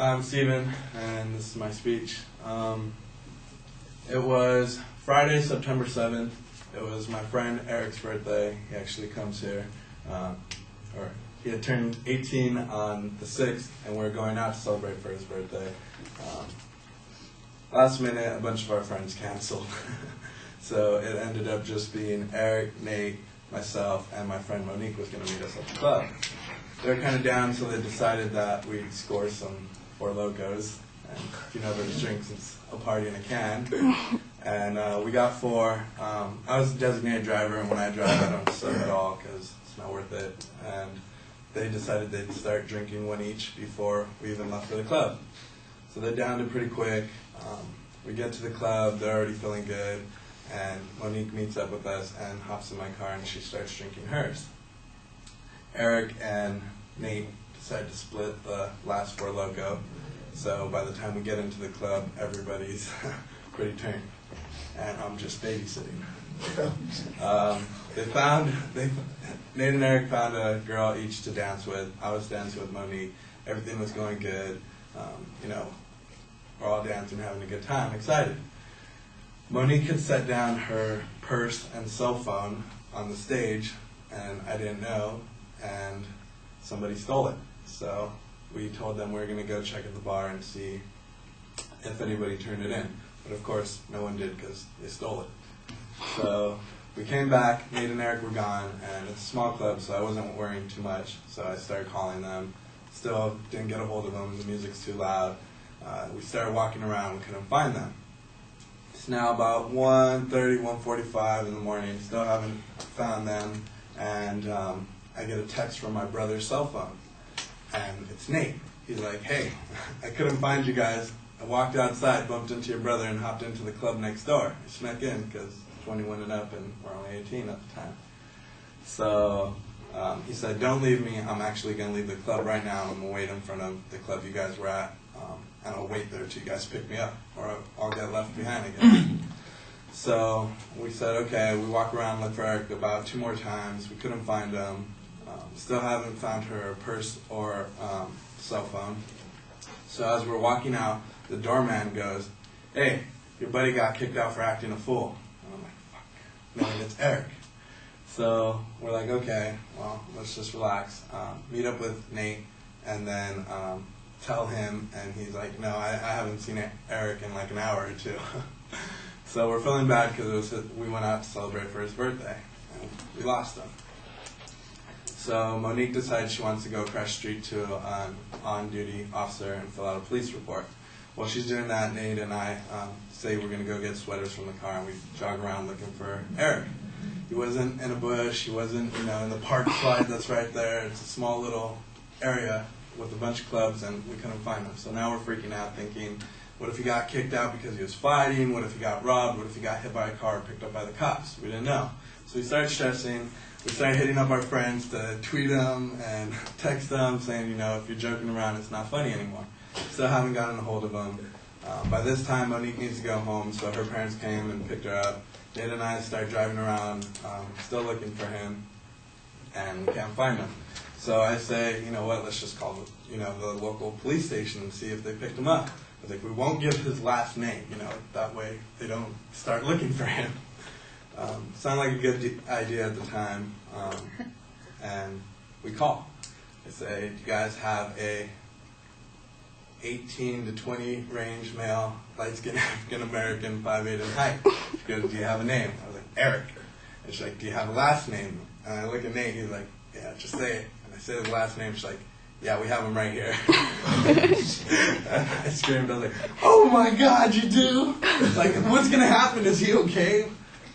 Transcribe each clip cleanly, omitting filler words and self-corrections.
I'm Steven, and this is my speech. It was Friday, September 7th. It was my friend Eric's birthday. He actually comes here. Or he had turned 18 on the 6th, and we were going out to celebrate for his birthday. Last minute, a bunch of our friends canceled. So it ended up just being Eric, Nate, myself, and my friend Monique was going to meet us at the club. They were kind of down, so they decided that we'd score some Four Locos. And if you know those drinks, it's a party in a can. And we got four. I was a designated driver, and when I drive, I don't serve at all because it's not worth it. And they decided they'd start drinking one each before we even left for the club. So they downed it pretty quick. We get to the club, they're already feeling good, and Monique meets up with us and hops in my car and she starts drinking hers. Eric and Nate decide to split the last Four Loko, so by the time we get into the club, everybody's pretty turned, and I'm just babysitting. Nate and Eric found a girl each to dance with. I was dancing with Monique. Everything was going good. We're all dancing, having a good time, excited. Monique had set down her purse and cell phone on the stage, and I didn't know, and somebody stole it. So we told them we were going to go check at the bar and see if anybody turned it in. But of course, no one did because they stole it. So we came back, Nate and Eric were gone, and it's a small club, so I wasn't worrying too much. So I started calling them. Still didn't get a hold of them, the music's too loud. We started walking around, we couldn't find them. It's now about 1:30, 1:45 in the morning, still haven't found them, and I get a text from my brother's cell phone, and it's Nate. He's like, hey, I couldn't find you guys. I walked outside, bumped into your brother, and hopped into the club next door. I snuck in because 21 and up, and we're only 18 at the time. So he said, don't leave me. I'm actually going to leave the club right now. I'm going to wait in front of the club you guys were at, and I'll wait there till you guys pick me up, or I'll get left behind again. So we said, okay. We walk around, look for Eric about 2 more times. We couldn't find him. Still haven't found her purse or cell phone. So as we're walking out, the doorman goes, hey, your buddy got kicked out for acting a fool. And I'm like, fuck, man, it's Eric. So we're like, okay, well, let's just relax. Meet up with Nate, and then tell him, and he's like, no, I haven't seen Eric in like an hour or two. So we're feeling bad because we went out to celebrate for his birthday, and we lost him. So Monique decides she wants to go across the street to an on-duty officer and fill out a police report. While she's doing that, Nate and I say we're going to go get sweaters from the car, and we jog around looking for Eric. He wasn't in a bush, he wasn't in the park slide that's right there. It's a small little area with a bunch of clubs, and we couldn't find him. So now we're freaking out, thinking, what if he got kicked out because he was fighting? What if he got robbed? What if he got hit by a car or picked up by the cops? We didn't know. So we started stressing. We started hitting up our friends to tweet them and text them saying, if you're joking around, it's not funny anymore. Still haven't gotten a hold of him. By this time, Monique needs to go home, so her parents came and picked her up. Nate and I start driving around, still looking for him, and we can't find him. So I say, let's just call the local police station and see if they picked him up. I was like, we won't give his last name, that way they don't start looking for him. Sounded like a good idea at the time, and we call. I say, do you guys have a 18 to 20 range male, light-skinned African-American, 5'8" in height? She goes, do you have a name? I was like, Eric. And she's like, do you have a last name? And I look at Nate, he's like, yeah, just say it. And I say his last name, she's like, yeah, we have him right here. I screamed, I was like, oh my God, you do? Like, what's going to happen? Is he okay?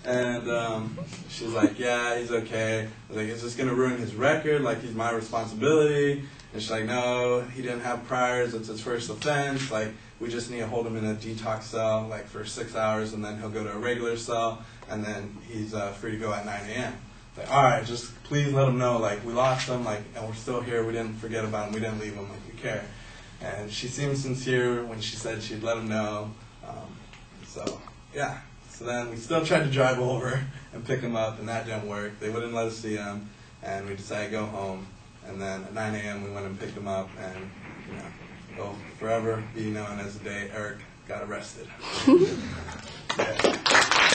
And she's like, yeah, he's okay. I was like, is this going to ruin his record? Like, he's my responsibility? And she's like, no, he didn't have priors. It's his first offense. Like, we just need to hold him in a detox cell, like, for 6 hours, and then he'll go to a regular cell, and then he's free to go at 9 a.m. Like, all right, just please let him know, like, we lost him, like, and we're still here. We didn't forget about him. We didn't leave him. Like, we care. And she seemed sincere when she said she'd let him know. So, yeah. So then we still tried to drive over and pick him up, and that didn't work. They wouldn't let us see him, and we decided to go home. And then at 9 a.m. we went and picked him up, and go for forever be known as the day Eric got arrested.